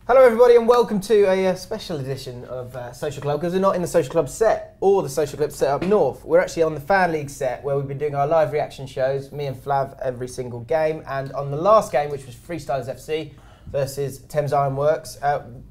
Hello everybody and welcome to a special edition of Social Club, because we're not in the Social Club set or the Social Club set up north. We're actually on the Fan League set where we've been doing our live reaction shows, me and Flav, every single game. And on the last game, which was Freestylers FC versus Thames Ironworks,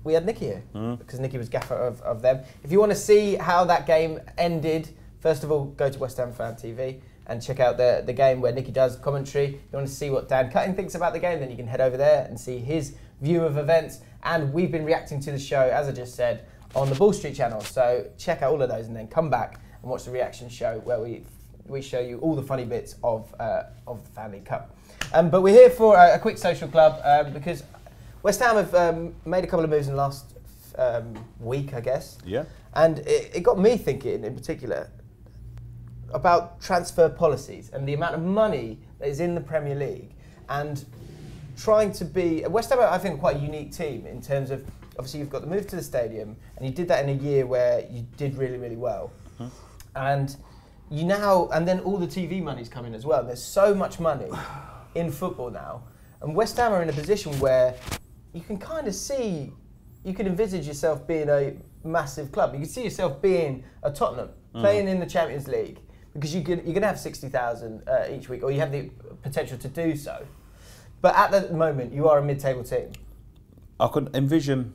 we had Nicky here because Nicky was gaffer of them. If you want to see how that game ended, first of all, go to West Ham Fan TV and check out the game where Nicky does commentary. If you want to see what Dan Cutting thinks about the game, then you can head over there and see his view of events. And we've been reacting to the show, as I just said, on the Ball Street channel. So check out all of those and then come back and watch the reaction show where we show you all the funny bits of the Fan League Cup. But we're here for a quick Social Club because West Ham have made a couple of moves in the last week, I guess. Yeah. And it got me thinking, in particular, about transfer policies and the amount of money that is in the Premier League, and trying to be West Ham, I think, are quite a unique team in terms of, obviously you've got the move to the stadium, and you did that in a year where you did really, really well, and you now, and then all the TV money's coming as well. There's so much money in football now, and West Ham are in a position where you can kind of see, you can envisage yourself being a massive club. You can see yourself being a Tottenham, playing in the Champions League, because you're going to have 60,000 each week, or you have the potential to do so. But at the moment, you are a mid-table team. I could envision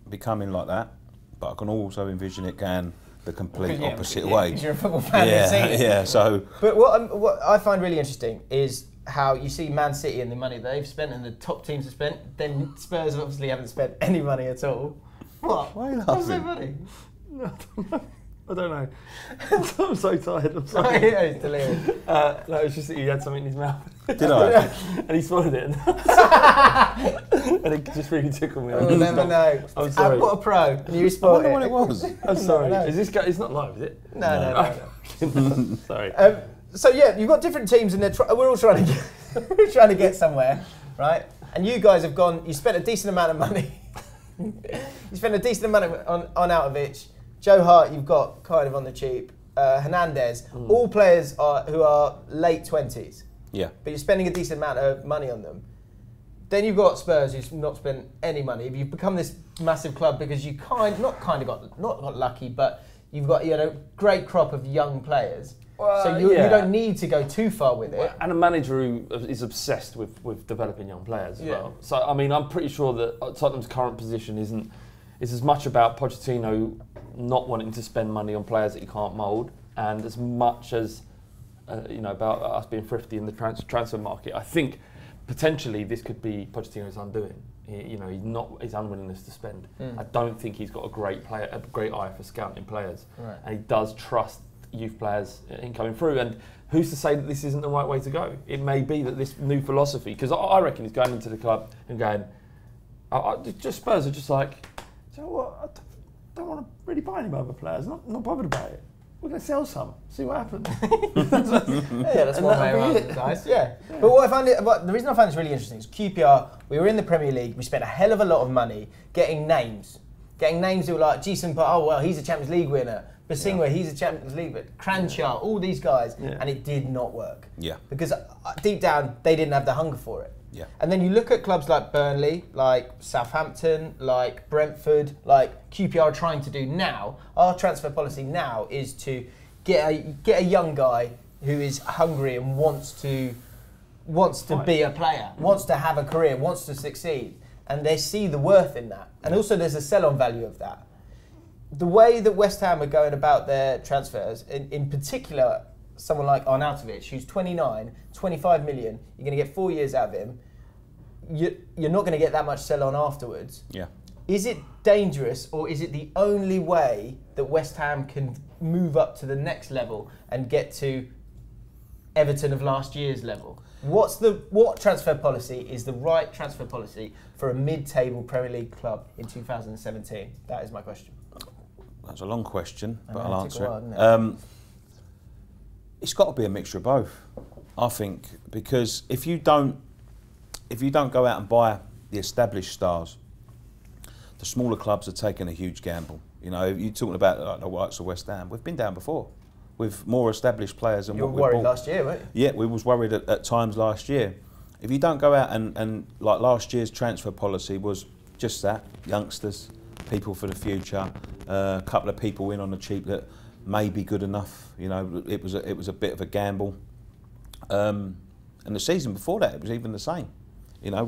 becoming like that, but I can also envision it going the complete opposite way. Because you're a football fan, yeah. So. But what I find really interesting is how you see Man City and the money they've spent and the top teams have spent. Then Spurs obviously haven't spent any money at all. What? Why are you What's so laughing? funny? I don't know. I'm so tired. I'm sorry. Yeah, he's delirious. No, it's just that he had something in his mouth. Did I? And he swallowed it. And it just really tickled me. We'll never know. I'm sorry. What a pro. And you I spot wonder it. what it was. I'm sorry. No. Is this guy? It's not live, is it? No. Sorry. So yeah, you've got different teams, and we're all trying to get, we're trying to get somewhere, right? And you guys have gone. You spent a decent amount of money. You spent a decent amount on Arnautovic. Joe Hart, you've got kind of on the cheap. Hernandez, all players who are late 20s. Yeah. But you're spending a decent amount of money on them. Then you've got Spurs, who's not spent any money. You've become this massive club because you not got lucky, but you've got a great crop of young players. So you don't need to go too far with it. And a manager who is obsessed with developing young players as well. So I mean, I'm pretty sure that Tottenham's current position is as much about Pochettino not wanting to spend money on players that he can't mould, and as much as about us being thrifty in the transfer market. I think potentially this could be Pochettino's undoing. His unwillingness to spend. I don't think he's got a great eye for scouting players, and he does trust youth players in coming through. And who's to say that this isn't the right way to go? It may be that this new philosophy, because I reckon he's going into the club and going, Spurs are just like, you know what? I don't want to really buy any other players. Not bothered about it. We're going to sell some. See what happens. That's one way around it, guys. Yeah. But the reason I find this really interesting is QPR. We were in the Premier League. We spent a hell of a lot of money getting names who were like Jason. Oh well, he's a Champions League winner. Basingwa, he's a Champions League winner. Cranchar, all these guys, and it did not work. Yeah. Because deep down, they didn't have the hunger for it. Yeah. And then you look at clubs like Burnley, like Southampton, like Brentford, like QPR are trying to do now. Our transfer policy now is to get a young guy who is hungry and wants to be a player, wants to have a career, wants to succeed, and they see the worth in that. And also there's a sell-on value of that. The way that West Ham are going about their transfers, in particular, someone like Arnautovic, who's 29, 25 million, you're going to get 4 years out of him. You're not going to get that much sell-on afterwards. Yeah. Is it dangerous, or is it the only way that West Ham can move up to the next level and get to Everton of last year's level? What transfer policy is the right transfer policy for a mid-table Premier League club in 2017? That is my question. That's a long question, but I'll answer it. It's got to be a mixture of both, I think, because if you don't go out and buy the established stars, the smaller clubs are taking a huge gamble. You're talking about the likes of West Ham. We've been down before with more established players than what we bought. You were worried last year, weren't you? Yeah, we was worried at times last year. If you don't go out and like last year's transfer policy was just that, youngsters, people for the future, a couple of people in on the cheap that may be good enough. You know, it was a bit of a gamble. And the season before that, it was even the same. You know,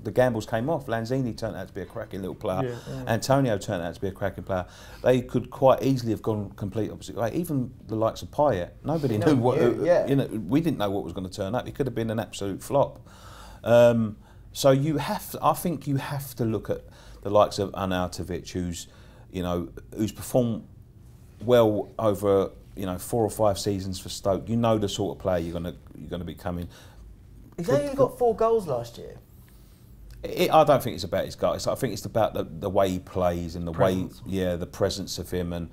the gambles came off. Lanzini turned out to be a cracking little player. Yeah. Antonio turned out to be a cracking player. They could quite easily have gone complete opposite way. Even the likes of Payet, nobody knew what. You know, we didn't know what was going to turn up. It could have been an absolute flop. So I think you have to look at the likes of Arnautovic, who's performed well over 4 or 5 seasons for Stoke. You know the sort of player you're going to be coming. He's only got 4 goals last year. I don't think it's about his goals. I think it's about the way he plays and the presence. The presence of him. And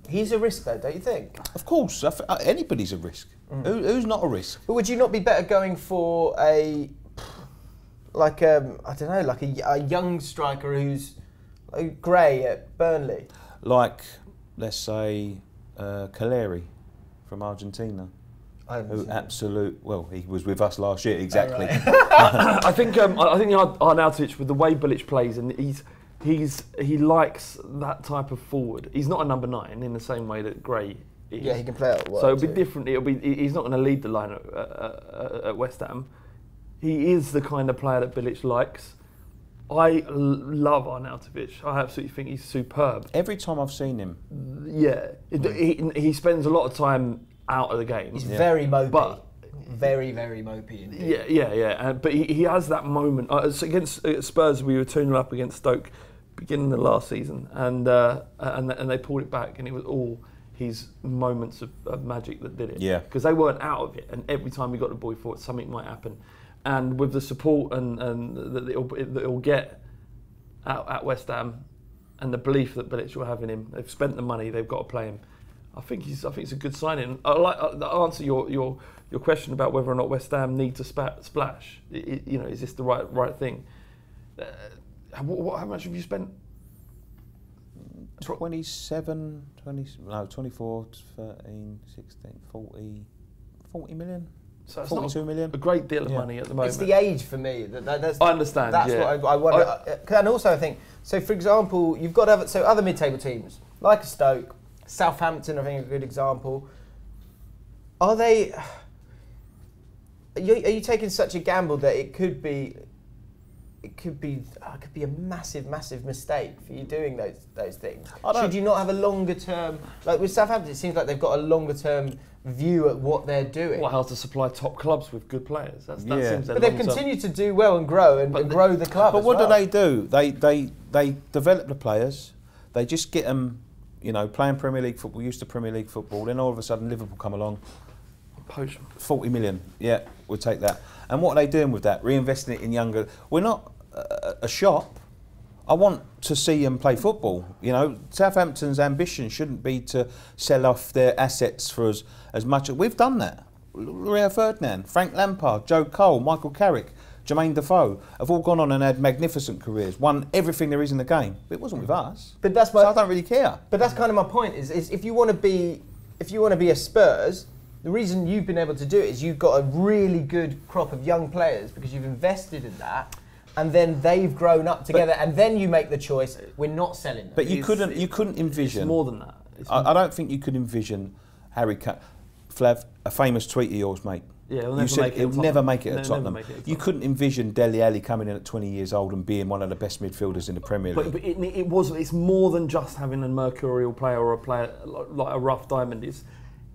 he's a risk, though, don't you think? Of course, anybody's a risk. Who's not a risk? But would you not be better going for a young striker who's Gray at Burnley? Like, let's say, Caleri from Argentina. He was with us last year, exactly. Oh, right. I think Arnautovic, with the way Bilic plays, and he likes that type of forward. He's not a number 9 in the same way that Gray is. Yeah, he can play out wide. So it'll be different. He's not going to lead the line at West Ham. He is the kind of player that Bilic likes. I love Arnautovic. I absolutely think he's superb. Every time I've seen him. Yeah. He spends a lot of time out of the game. He's very mopey. Very, very mopey indeed. Yeah. But he has that moment. Against Spurs, we were 2-0 up against Stoke beginning of last season. And they pulled it back, and it was all his moments of magic that did it. Yeah. Because they weren't out of it. And every time we got the ball forward, something might happen. And with the support and that it'll get at West Ham, and the belief that Bilic will have in him, they've spent the money, they've got to play him. I think it's a good signing. I answer your question about whether or not West Ham need to splash. Is this the right thing? How much have you spent? 24, 13, 16, 40 million. So it's 42 million. A great deal of money at the moment. It's the age for me. That's, I understand. That's what I wonder. And also I think, so for example, you've got other mid-table teams, like Stoke, Southampton, I think, a good example. Are you taking such a gamble that it could be a massive mistake for you doing those things? Should you not have a longer term, like with Southampton? It seems like they've got a longer term view at what they're doing. Well, how to supply top clubs with good players? That seems but they've continued to do well and grow and grow the club. But what do they do? They develop the players. They just get them, playing Premier League football, used to Premier League football. Then all of a sudden, Liverpool come along. Poach them. 40 million. Yeah, we'll take that. And what are they doing with that? Reinvesting it in younger. We're not a shop. I want to see them play football. Southampton's ambition shouldn't be to sell off their assets for as much. We've done that. Rio Ferdinand, Frank Lampard, Joe Cole, Michael Carrick, Jermaine Defoe have all gone on and had magnificent careers, won everything there is in the game. But it wasn't with us. But that's so I don't really care. But that's kind of my point. Is if you want to be a Spurs, the reason you've been able to do it is you've got a really good crop of young players because you've invested in that. And then they've grown up together, and then you make the choice. We're not selling them. But you couldn't envision. It's more than that. I don't think you could envision Harry Flav, a famous tweet of yours, mate. Yeah, he'll never make it at Tottenham. You couldn't envision Dele Alli coming in at 20 years old and being one of the best midfielders in the Premier League. But it's more than just having a mercurial player or a player like a rough diamond.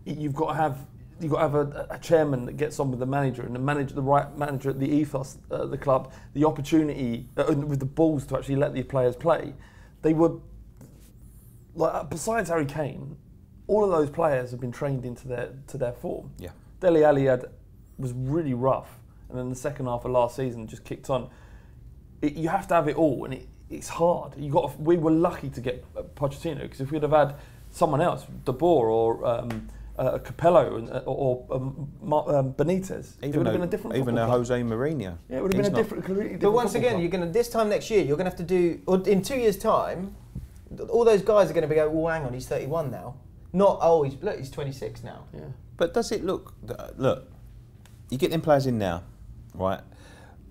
You've got to have a chairman that gets on with the manager, and the right manager, the ethos, the club, the opportunity with the balls to actually let these players play. They were besides Harry Kane, all of those players have been trained into their form. Yeah, Dele Alli was really rough, and then the second half of last season just kicked on. You have to have it all, and it's hard. We were lucky to get Pochettino, because if we'd have had someone else, De Boer or Capello or Benitez, it would have been a different. Even Jose Mourinho. Yeah, it would have been a different. But once again, this time next year, you're going to have to do, or in 2 years' time, all those guys are going to be going, well, hang on, he's 31 now. Not, he's 26 now. Yeah. But does it look? You get them players in now, right?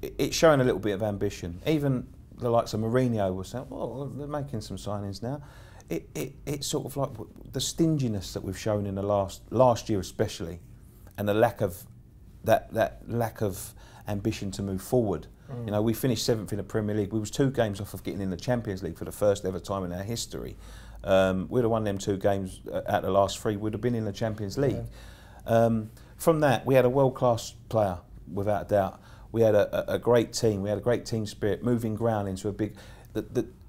It's showing a little bit of ambition. Even the likes of Mourinho were saying, well, they're making some signings now. It's sort of like the stinginess that we've shown in the last year especially, and the lack of that lack of ambition to move forward. You know, we finished 7th in the Premier League. We was 2 games off of getting in the Champions League for the first ever time in our history. We'd have won them 2 games at the last 3. We'd have been in the Champions League. From that, we had a world-class player, without a doubt. We had a great team. We had a great team spirit, moving ground into a big.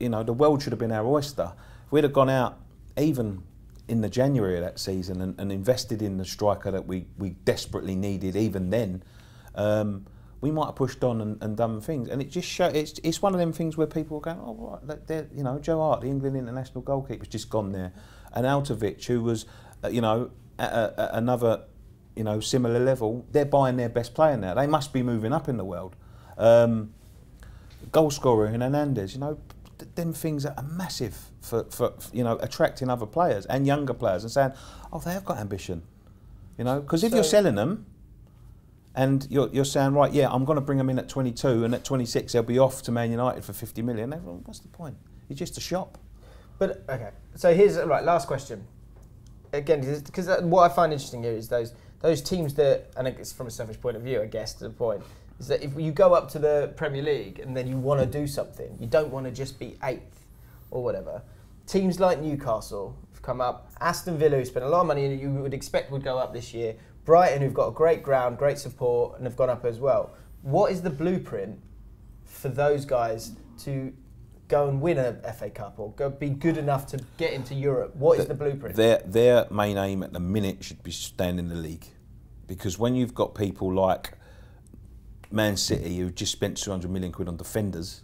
You know, the world should have been our oyster. If we'd have gone out even in the January of that season and invested in the striker that we desperately needed, even then, we might have pushed on and done things. And it just shows. It's one of them things where people are going, oh, right, you know, Joe Hart, the England international goalkeeper's just gone there, and Arnautovic, who was, you know, at another, you know, similar level. They're buying their best player now. They must be moving up in the world. Goal scorer in Hernandez, you know. Them things are massive for you know, attracting other players and younger players and saying, oh, they have got ambition, you know, because if you're selling them and you're saying, right, yeah, I'm going to bring them in at 22 and at 26 they'll be off to Man United for 50 million. Well, what's the point? You're just a shop. But okay, so here's last question. Again, because what I find interesting here is those teams that, and it's from a selfish point of view, I guess, to the point, is that if you go up to the Premier League and then you want to do something, you don't want to just be 8th or whatever. Teams like Newcastle have come up, Aston Villa, who spent a lot of money and you would expect would go up this year, Brighton, who've got a great ground, great support, and have gone up as well. What is the blueprint for those guys to go and win a FA Cup or go be good enough to get into Europe? What is the blueprint? Their main aim at the minute should be staying in the league, because when you've got people like Man City, who just spent 200 million quid on defenders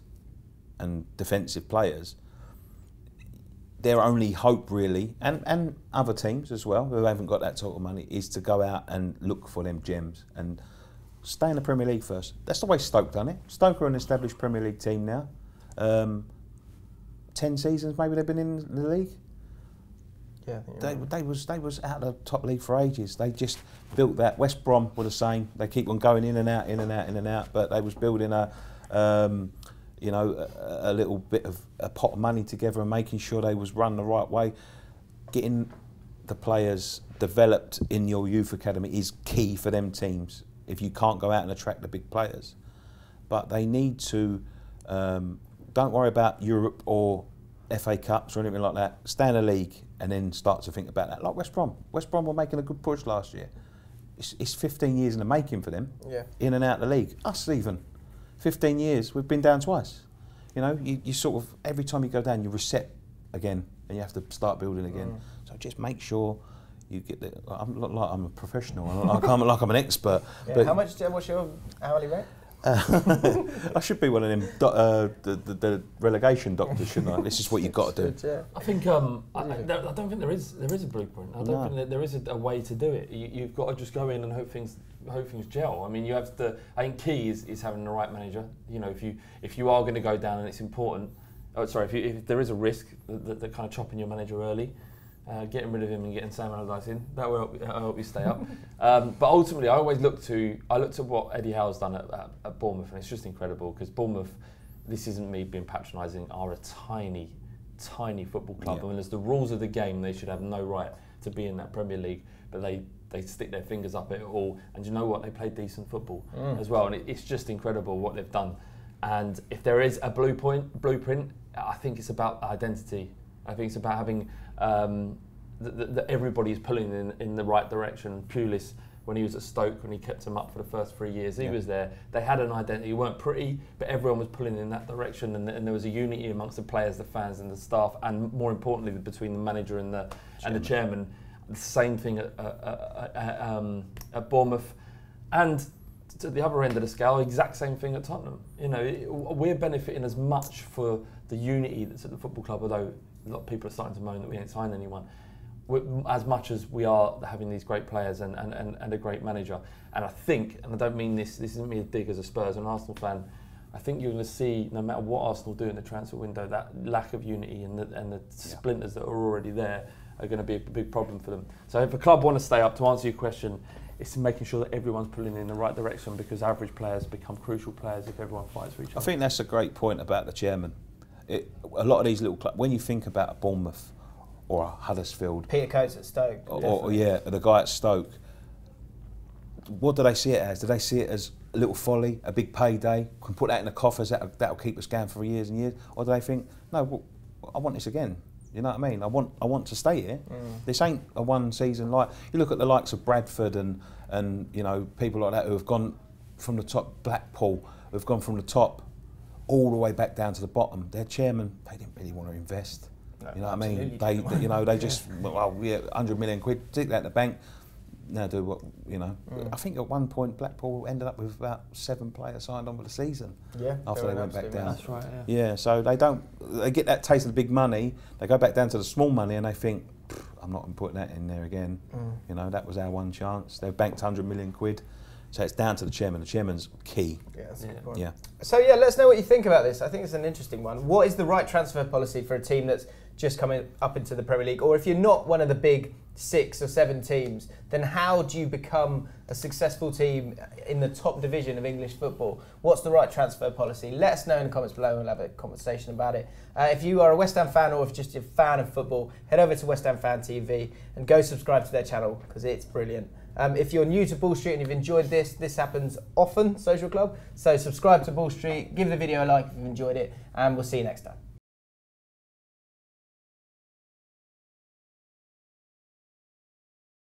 and defensive players, their only hope really, and other teams as well who haven't got that sort of money, is to go out and look for them gems and stay in the Premier League first. That's the way Stoke done it. Stoke are an established Premier League team now. 10 seasons maybe they've been in the league. Yeah, they was out of the top league for ages. They just built that. West Brom were the same. They keep on going in and out, in and out, in and out. But they was building a little bit of a pot of money together and making sure they was run the right way. Getting the players developed in your youth academy is key for them teams. If you can't go out and attract the big players, but they need to don't worry about Europe or FA Cups or anything like that. Stay in the league and then start to think about that. Like West Brom. West Brom were making a good push last year. It's 15 years in the making for them. Yeah. In and out of the league. Us even. 15 years. We've been down twice. You know, you sort of, every time you go down, you reset again and you have to start building again. So just make sure you get the. I'm not like I'm a professional. I'm like I'm an expert. Yeah. But what's your hourly rate? I should be one of them the relegation doctors, shouldn't I? This is what you've got to do. I think I don't think there is a blueprint. I don't think that there is a way to do it. You've got to just go in and hope things gel. I mean, you have to. I think key is having the right manager. You know, if you are going to go down and it's important. Oh, sorry, if there is a risk that kind of chopping your manager early. Getting rid of him and getting Sam Allardyce in, that will help you stay up. But ultimately, I looked at what Eddie Howe's done at Bournemouth, and it's just incredible because Bournemouth, this isn't me being patronising, are a tiny football club. Yeah. I mean, as the rules of the game, they should have no right to be in that Premier League, but they stick their fingers up at it all. And you know what? They play decent football as well, and it's just incredible what they've done. And if there is a blueprint, I think it's about identity. I think it's about having that everybody's pulling in the right direction. Pulis, when he was at Stoke, when he kept him up for the first 3 years, he was there. They had an identity. It weren't pretty, but everyone was pulling in that direction, and there was a unity amongst the players, the fans, and the staff, and more importantly, between the manager and the chairman. The same thing at Bournemouth, and to the other end of the scale, exact same thing at Tottenham. You know, we're benefiting as much for the unity that's at the football club, although a lot of people are starting to moan that we ain't signed anyone, as much as we are having these great players and a great manager. And I think, and I don't mean this isn't me a dig as a Spurs and Arsenal fan, I think you're going to see, no matter what Arsenal do in the transfer window, that lack of unity and the splinters that are already there are going to be a big problem for them. So if a club want to stay up, to answer your question, it's making sure that everyone's pulling in the right direction, because average players become crucial players if everyone fights for each other. I think that's a great point about the chairman. A lot of these little clubs, when you think about a Bournemouth or a Huddersfield, Peter Coates at Stoke, or the guy at Stoke, what do they see it as? Do they see it as a little folly, a big payday, can put that in the coffers, that'll keep us going for years and years? Or do they think, no, well, I want this again? You know what I mean? I want to stay here. This ain't a one season. Like, you look at the likes of Bradford and you know, people like that who have gone from the top, Blackpool, who've gone from the top all the way back down to the bottom. Their chairman, they didn't really want to invest. No, you know what I mean? They just, well, yeah, 100 million quid, stick that in the bank. Now do what, you know. I think at one point Blackpool ended up with about 7 players signed on for the season. Yeah. After they went back down. That's right. Yeah. So they get that taste of the big money. They go back down to the small money and they think, I'm not putting that in there again. You know, that was our one chance. They've banked 100 million quid. So it's down to the chairman. The chairman's key. Yeah, that's a good point. Yeah. So let us know what you think about this. I think it's an interesting one. What is the right transfer policy for a team that's just coming up into the Premier League? Or if you're not one of the big 6 or 7 teams, then how do you become a successful team in the top division of English football? What's the right transfer policy? Let us know in the comments below and we'll have a conversation about it. If you are a West Ham fan or if just a fan of football, head over to West Ham Fan TV and go subscribe to their channel because it's brilliant. If you're new to Ball Street and you've enjoyed this happens often, Social Club. So subscribe to Ball Street, give the video a like if you've enjoyed it, and we'll see you next time.